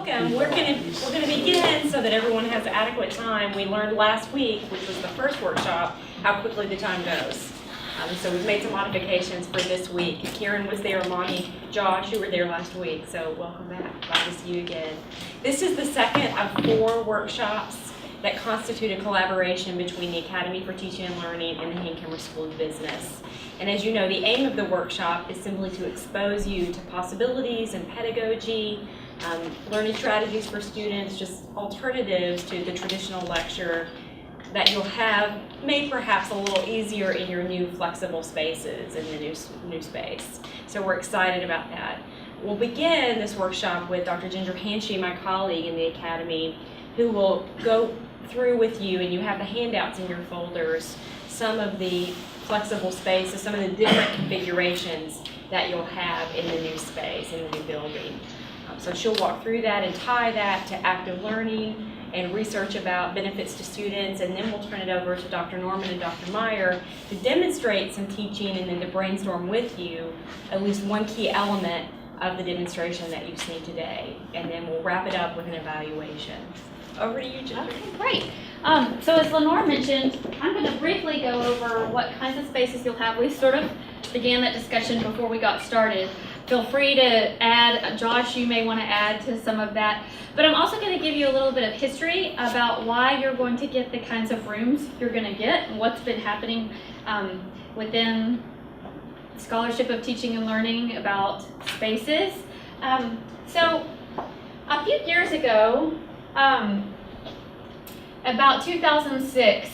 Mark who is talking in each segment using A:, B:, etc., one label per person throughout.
A: welcome. We're gonna begin so that everyone has adequate time. We learned last week, which was the first workshop, how quickly the time goes. So we've made some modifications for this week. Kieran was there, Lonnie, Josh, who were there last week, so welcome back. Glad to see you again. This is the second of 4 workshops that constitute a collaboration between the Academy for Teaching and Learning and the Hank-Hemmer School of Business. And as you know, the aim of the workshop is simply to expose you to possibilities and pedagogy, learning strategies for students, just alternatives to the traditional lecture that you'll have made perhaps a little easier in your new flexible spaces in the new space. So we're excited about that. We'll begin this workshop with Dr. Ginger Hanchey, my colleague in the Academy, who will go through with you, and you have the handouts in your folders, some of the flexible spaces, some of the different configurations that you'll have in the new space, in the new building. So she'll walk through that and tie that to active learning and research about benefits to students, and then we'll turn it over to Dr. Norman and Dr. Meyer to demonstrate some teaching and then to brainstorm with you at least one key element of the demonstration that you've seen today. And then we'll wrap it up with an evaluation. Over to you, Ginger.
B: Okay, great. So as Lenore mentioned, I'm going to briefly go over what kinds of spaces you'll have. We sort of began that discussion before we got started. Feel free to add, Josh, you may want to add to some of that. But I'm also going to give you a little bit of history about why you're going to get the kinds of rooms you're going to get and what's been happening within Scholarship of Teaching and Learning about spaces. So a few years ago, about 2006,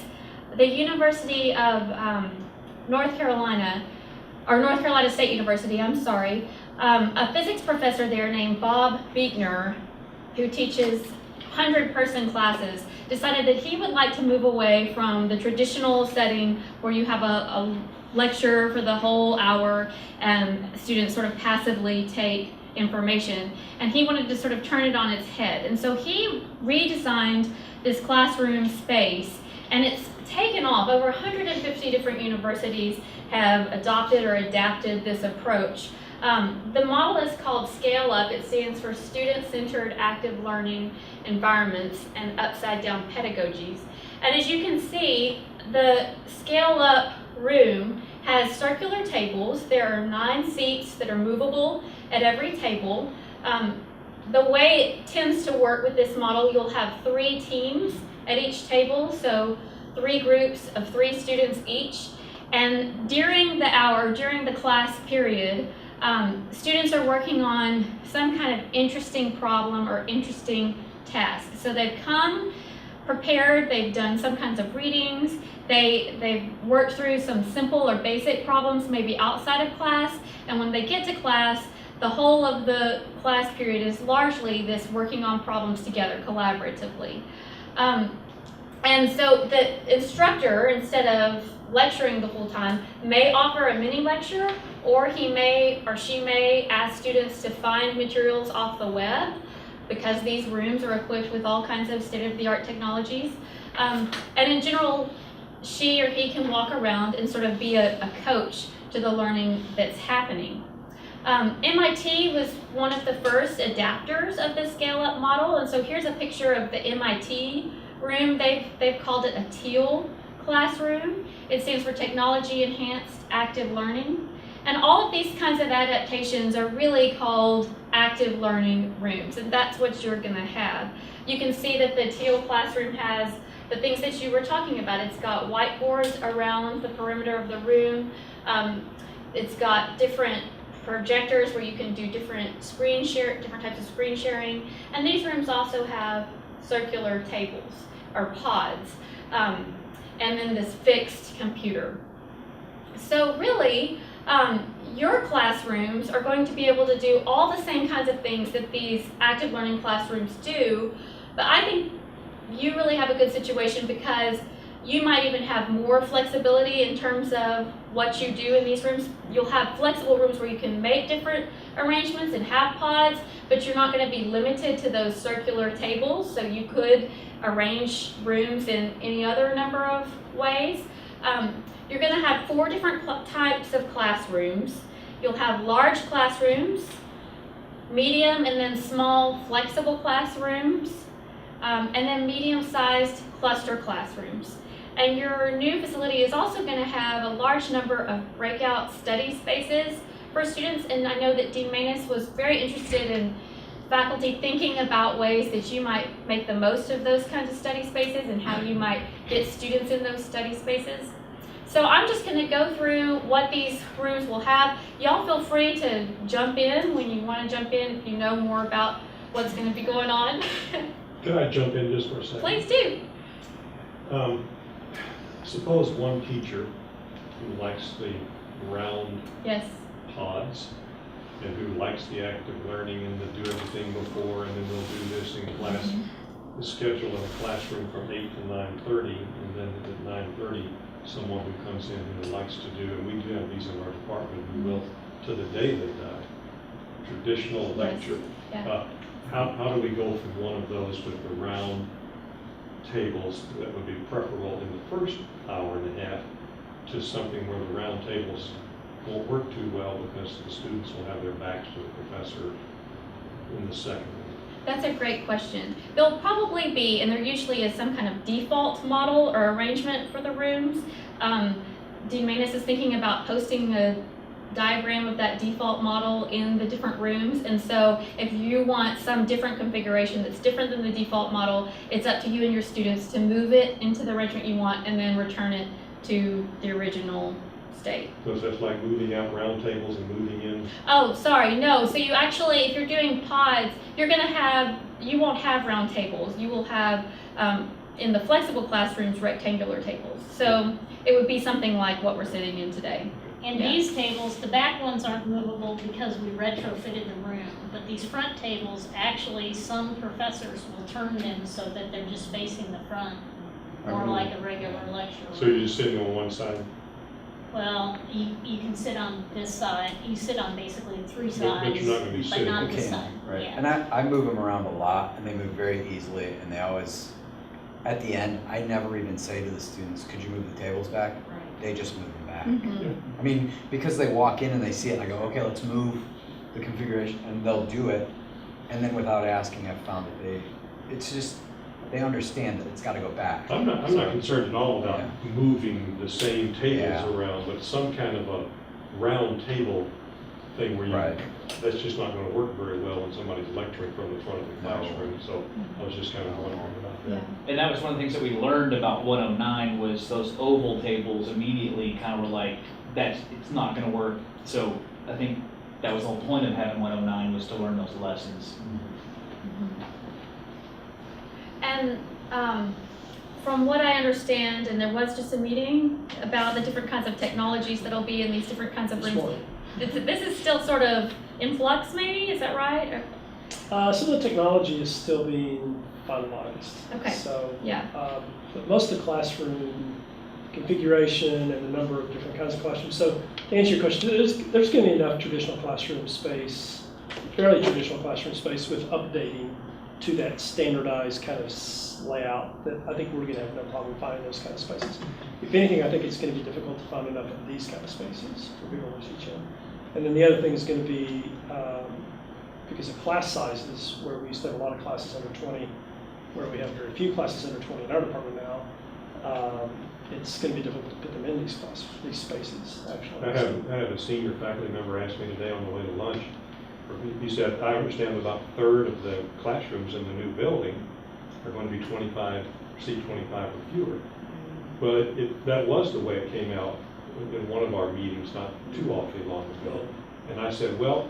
B: the University of North Carolina State University, a physics professor there named Bob Buechner, who teaches 100-person classes, decided that he would like to move away from the traditional setting where you have a lecture for the whole hour and students sort of passively take information, and he wanted to sort of turn it on its head. And so he redesigned this classroom space, and it's taken off. Over 150 different universities have adopted or adapted this approach. The model is called Scale Up. It stands for Student-Centered Active Learning Environments and Upside Down Pedagogies. And as you can see, the Scale Up room has circular tables. There are 9 seats that are movable at every table. The way it tends to work with this model, you'll have 3 teams at each table, so 3 groups of 3 students each. And during the class period, students are working on some kind of interesting problem or interesting task. So they've come prepared, they've done some kinds of readings, they've worked through some simple or basic problems maybe outside of class, and when they get to class, the whole of the class period is largely this working on problems together collaboratively. And so the instructor, instead of lecturing the whole time, may offer a mini lecture, or he may or she may ask students to find materials off the web, because these rooms are equipped with all kinds of state-of-the-art technologies. And in general, she or he can walk around and sort of be a coach to the learning that's happening. MIT was one of the first adapters of the scale-up model, and so here's a picture of the MIT room. They've called it a TEAL classroom. It stands for Technology Enhanced Active Learning. And all of these kinds of adaptations are really called active learning rooms, and that's what you're going to have. You can see that the TEAL classroom has the things that you were talking about. It's got whiteboards around the perimeter of the room. It's got different projectors where you can do different types of screen sharing. And these rooms also have circular tables or pods, and then this fixed computer. So really, your classrooms are going to be able to do all the same kinds of things that these active learning classrooms do, but I think you really have a good situation because you might even have more flexibility in terms of what you do in these rooms. You'll have flexible rooms where you can make different arrangements and have pods, but you're not going to be limited to those circular tables, so you could arrange rooms in any other number of ways. You're going to have 4 different types of classrooms. You'll have large classrooms, medium and then small flexible classrooms, and then medium-sized cluster classrooms. And your new facility is also going to have a large number of breakout study spaces for students, and I know that Dean Manus was very interested in faculty thinking about ways that you might make the most of those kinds of study spaces and how you might get students in those study spaces. So I'm just going to go through what these rooms will have. Y'all feel free to jump in when you want to jump in if you know more about what's going to be going on.
C: Can I jump in just for a second?
B: Please do.
C: Suppose one teacher who likes the round
B: Yes.
C: pods and who likes the active learning and to do everything before and then we'll do this in class, the schedule in a classroom from 8 to 9:30 and then at 9:30 someone who comes in who likes to do, and we do have these in our department who will to the day they die, traditional lecture.
B: Yeah.
C: How do we go from one of those with the round tables that would be preferable in the first hour and a half to something where the round tables won't work too well because the students will have their backs to the professor in the second?
B: That's a great question. There'll probably be, and there usually is some kind of default model or arrangement for the rooms. Dean Manus is thinking about posting a diagram of that default model in the different rooms, and so if you want some different configuration that's different than the default model, it's up to you and your students to move it into the arrangement you want and then return it to the original state.
C: So that's like moving out round tables and moving in?
B: Oh, sorry, no. So you actually, if you're doing pods, you won't have round tables. You will have, in the flexible classrooms, rectangular tables. So it would be something like what we're sitting in today.
D: And
B: Yeah.
D: these tables, the back ones aren't movable because we retrofitted the room, but these front tables, actually, some professors will turn them so that they're just facing the front, more like a regular lecture room.
C: So you're just sitting on one side?
D: Well, you can sit on this side, you sit on basically three
C: But
D: sides,
C: you're not gonna be
D: but
C: sitting.
D: not
E: You
D: this
E: can,
D: side,
E: right.
D: yeah.
E: And I move them around a lot, and they move very easily, and they always, at the end, I never even say to the students, could you move the tables back?
D: Right.
E: They just move them back.
B: Mhm.
E: I mean, because they walk in and they see it, and I go, okay, let's move the configuration, and they'll do it, and then without asking, I've found that it's just, they understand that it's gotta go back.
C: I'm not concerned at all about moving the same tables
E: Yeah.
C: around, but some kind of a round table thing where you,
E: Right.
C: that's just not gonna work very well when somebody's lecturing from the front of the
E: No.
C: classroom, so I was just kind of wondering about
B: Yeah.
C: that.
F: And that was one of the things that we learned about 109 was those oval tables immediately kind of were like, it's not going to work. So I think that was the whole point of having 109 was to learn those lessons.
B: And from what I understand, and there was just a meeting about the different kinds of technologies that'll be in these different kinds of
G: This
B: rooms.
G: morning.
B: This is still sort of in flux, maybe? Is that right? Or-
G: Some of the technology is still being finalized.
B: Okay.
G: So,
B: Yeah.
G: but most of the classroom configuration and the number of different kinds of classrooms. So to answer your question, there's going to be enough traditional classroom space, fairly traditional classroom space with updating to that standardized kind of layout that I think we're going to have no problem finding those kind of spaces. If anything, I think it's going to be difficult to find enough of these kind of spaces for people to teach in. And then the other thing is going to be, because of class sizes, where we used to have a lot of classes under 20, where we have very few classes under 20 in our department now, it's going to be difficult to put them in these spaces, actually.
C: I had a senior faculty member ask me today on the way to lunch, he said, I understand about a third of the classrooms in the new building are going to be 25 or fewer. Well, that was the way it came out in one of our meetings not too awfully long ago. And I said, well,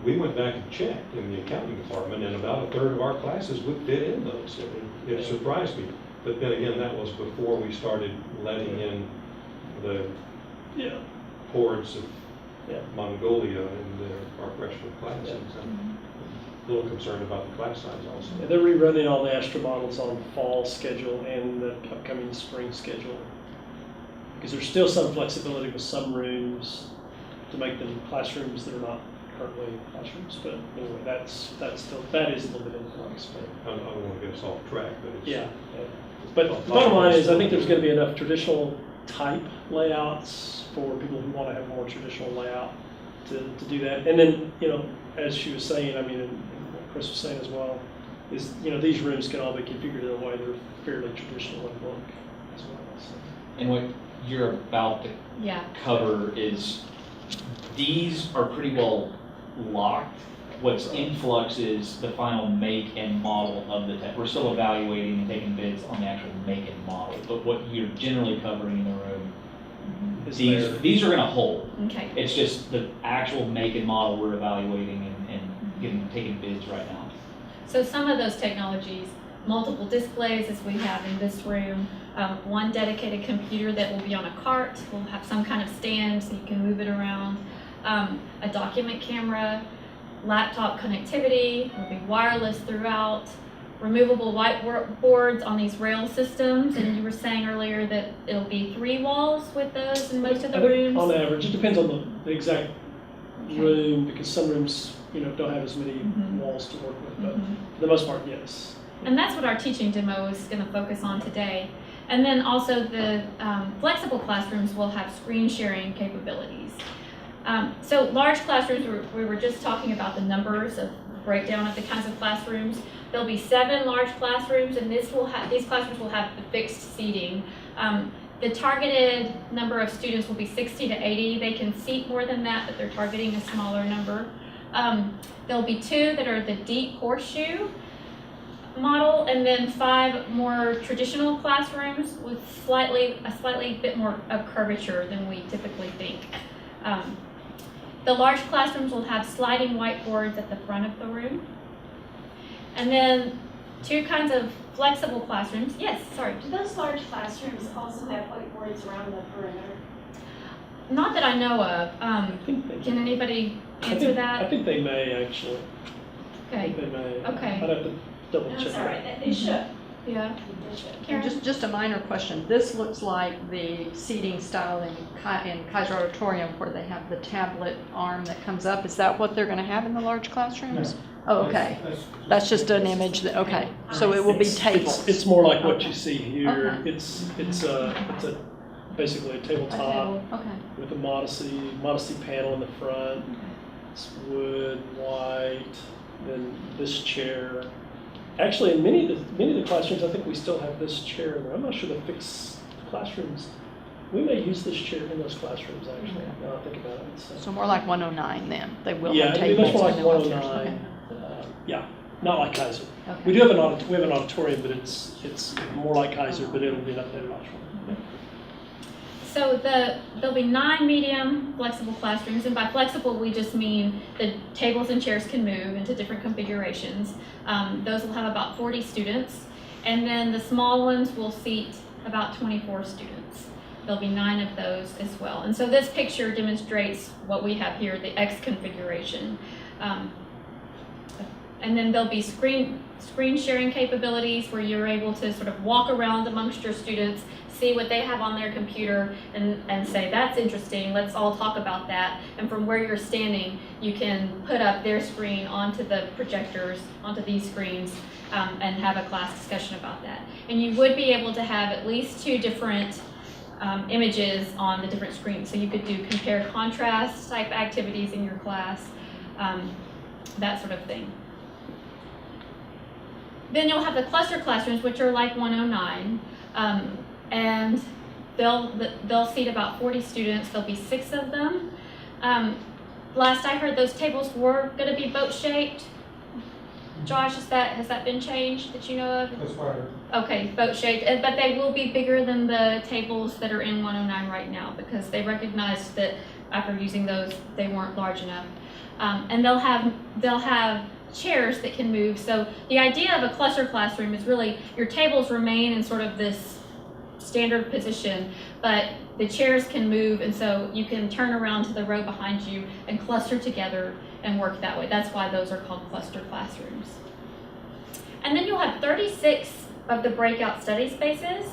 C: we went back and checked in the accounting department, and about a third of our classes would fit in those. It surprised me. But then again, that was before we started letting in the hordes of Mongolia in our freshman classes. I'm a little concerned about the class size also.
G: Yeah, they're rerunning all the Astra models on fall schedule and the upcoming spring schedule. Because there's still some flexibility with some rooms to make them classrooms that are not currently classrooms. But anyway, that is a little bit in flux. But
C: I don't want to get us off track, but it's...
G: yeah. But the bottom line is, I think there's going to be enough traditional type layouts for people who want to have more traditional layout to do that. And then, as she was saying, I mean, and what Chris was saying as well, is, these rooms can all be configured in a way they're fairly traditional in look as well. So.
F: And what you're about to
B: Yeah.
F: cover is, these are pretty well locked. What's in flux is the final make and model of the tech. We're still evaluating and taking bids on the actual make and model, but what you're generally covering in the room,
G: Is there-
F: these are gonna hold.
B: Okay.
F: It's just the actual make and model we're evaluating and taking bids right now.
B: So some of those technologies, multiple displays as we have in this room, one dedicated computer that will be on a cart, will have some kind of stand so you can move it around, a document camera, laptop connectivity, will be wireless throughout, removable whiteboards on these rail systems, and you were saying earlier that it'll be 3 walls with those in most of the
G: I think
B: rooms?
G: on average, it depends on the exact
B: Okay.
G: room, because some rooms, don't have as many
B: Mhm.
G: walls to work with, but
B: Mhm.
G: for the most part, yes.
B: And that's what our teaching demo is going to focus on today. And then also the flexible classrooms will have screen sharing capabilities. So large classrooms, we were just talking about the numbers of breakdown of the kinds of classrooms. There'll be 7 large classrooms, and these classrooms will have the fixed seating. The targeted number of students will be 60 to 80. They can seat more than that, but they're targeting a smaller number. There'll be 2 that are the deep horseshoe model, and then 5 more traditional classrooms with a slightly bit more of curvature than we typically think. The large classrooms will have sliding whiteboards at the front of the room. And then 2 kinds of flexible classrooms. Yes, sorry.
H: Do those large classrooms also have whiteboards around the perimeter?
B: Not that I know of.
G: I think they
B: Can anybody
G: I
B: answer
G: think-
B: that?
G: I think they may, actually. I
B: Okay,
G: think they may.
B: Okay.
G: I'd have to double
H: No,
G: check.
H: it's all right, they should.
B: yeah.
H: They should.
B: Karen?
I: Just a minor question. This looks like the seating style in Kaiser Auditorium where they have the tablet arm that comes up. Is that what they're going to have in the large classrooms? Oh, okay. That's just an image that, okay. So it will be
G: It's
I: tables.
G: more like what
I: Okay.
G: you see here.
I: Okay.
G: It's basically a
B: A
G: tabletop
B: table.
I: Okay.
G: with a modesty panel in the front. It's wood, white, then this chair. Actually, in many of the classrooms, I think we still have this chair in there. I'm not sure the fixed classrooms. We may use this chair in those classrooms, actually, now that I think about it.
I: So more like 109 then. They will
G: Yeah,
I: have
G: it'd be
I: tables.
G: much more like
I: when they're upstairs.
G: 109. Yeah, not like Kaiser.
I: Okay.
G: We do have we have an auditorium, but it's more like Kaiser, but it'll be an updated auditorium.
B: So there'll be 9 medium flexible classrooms, and by flexible we just mean the tables and chairs can move into different configurations. Those will have about 40 students, and then the small ones will seat about 24 students. There'll be 9 of those as well. And so this picture demonstrates what we have here, the X configuration. And then there'll be screen sharing capabilities where you're able to sort of walk around amongst your students, see what they have on their computer, and say, that's interesting, let's all talk about that. And from where you're standing, you can put up their screen onto the projectors, onto these screens, and have a class discussion about that. And you would be able to have at least 2 different images on the different screens. So you could do compare contrast type activities in your class, that sort of thing. Then you'll have the cluster classrooms, which are like 109, and they'll seat about 40 students. There'll be 6 of them. Last I heard, those tables were going to be boat-shaped. Josh, has that been changed that you know of?
J: That's fine.
B: Okay, boat-shaped, but they will be bigger than the tables that are in 109 right now because they recognized that after using those, they weren't large enough. And they'll have chairs that can move. So the idea of a cluster classroom is really your tables remain in sort of this standard position, but the chairs can move, and so you can turn around to the row behind you and cluster together and work that way. That's why those are called cluster classrooms. And then you'll have 36 of the breakout study spaces.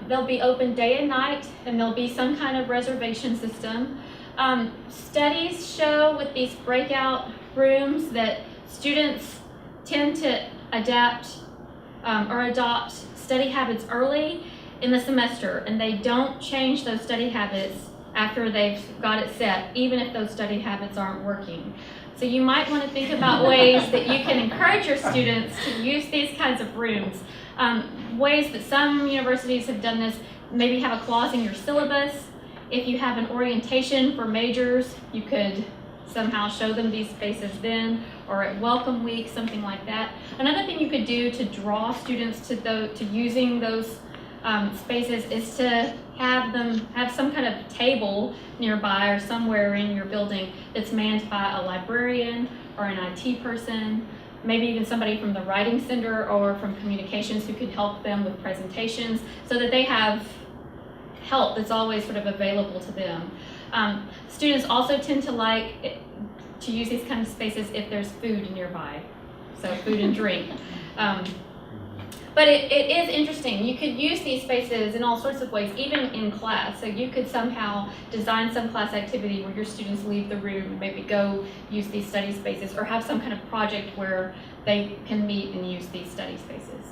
B: They'll be open day and night, and there'll be some kind of reservation system. Studies show with these breakout rooms that students tend to adapt or adopt study habits early in the semester, and they don't change those study habits after they've got it set, even if those study habits aren't working. So you might want to think about ways that you can encourage your students to use these kinds of rooms. Ways that some universities have done this, maybe have a clause in your syllabus. If you have an orientation for majors, you could somehow show them these spaces then, or at welcome week, something like that. Another thing you could do to draw students to using those spaces is to have some kind of table nearby or somewhere in your building that's manned by a librarian or an IT person, maybe even somebody from the writing center or from communications who can help them with presentations, so that they have help that's always sort of available to them. Students also tend to like to use these kinds of spaces if there's food nearby, so food and drink. But it is interesting. You could use these spaces in all sorts of ways, even in class. So you could somehow design some class activity where your students leave the room and maybe go use these study spaces, or have some kind of project where they can meet and use these study spaces.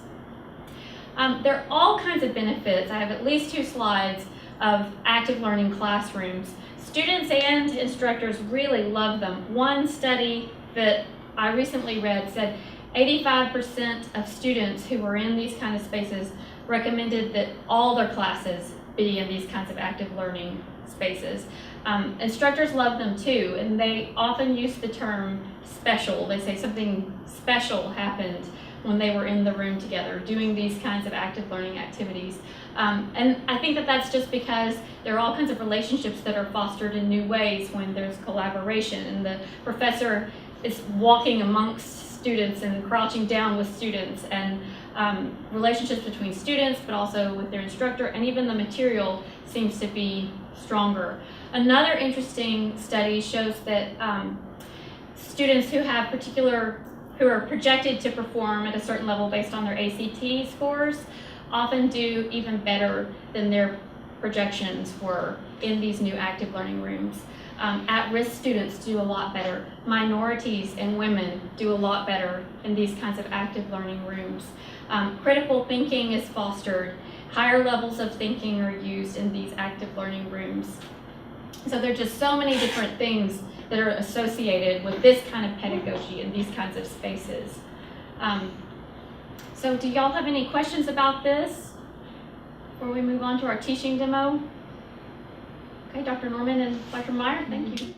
B: There are all kinds of benefits. I have at least 2 slides of active learning classrooms. Students and instructors really love them. One study that I recently read said 85% of students who were in these kind of spaces recommended that all their classes be in these kinds of active learning spaces. Instructors love them too, and they often use the term special. They say something special happened when they were in the room together doing these kinds of active learning activities. And I think that that's just because there are all kinds of relationships that are fostered in new ways when there's collaboration, and the professor is walking amongst students and crouching down with students, and relationships between students but also with their instructor, and even the material seems to be stronger. Another interesting study shows that students who are projected to perform at a certain level based on their ACT scores often do even better than their projections were in these new active learning rooms. At-risk students do a lot better. Minorities and women do a lot better in these kinds of active learning rooms. Critical thinking is fostered. Higher levels of thinking are used in these active learning rooms. So there are just so many different things that are associated with this kind of pedagogy and these kinds of spaces. So do y'all have any questions about this before we move on to our teaching demo? Okay, Dr. Norman and Dr. Meyer, thank you.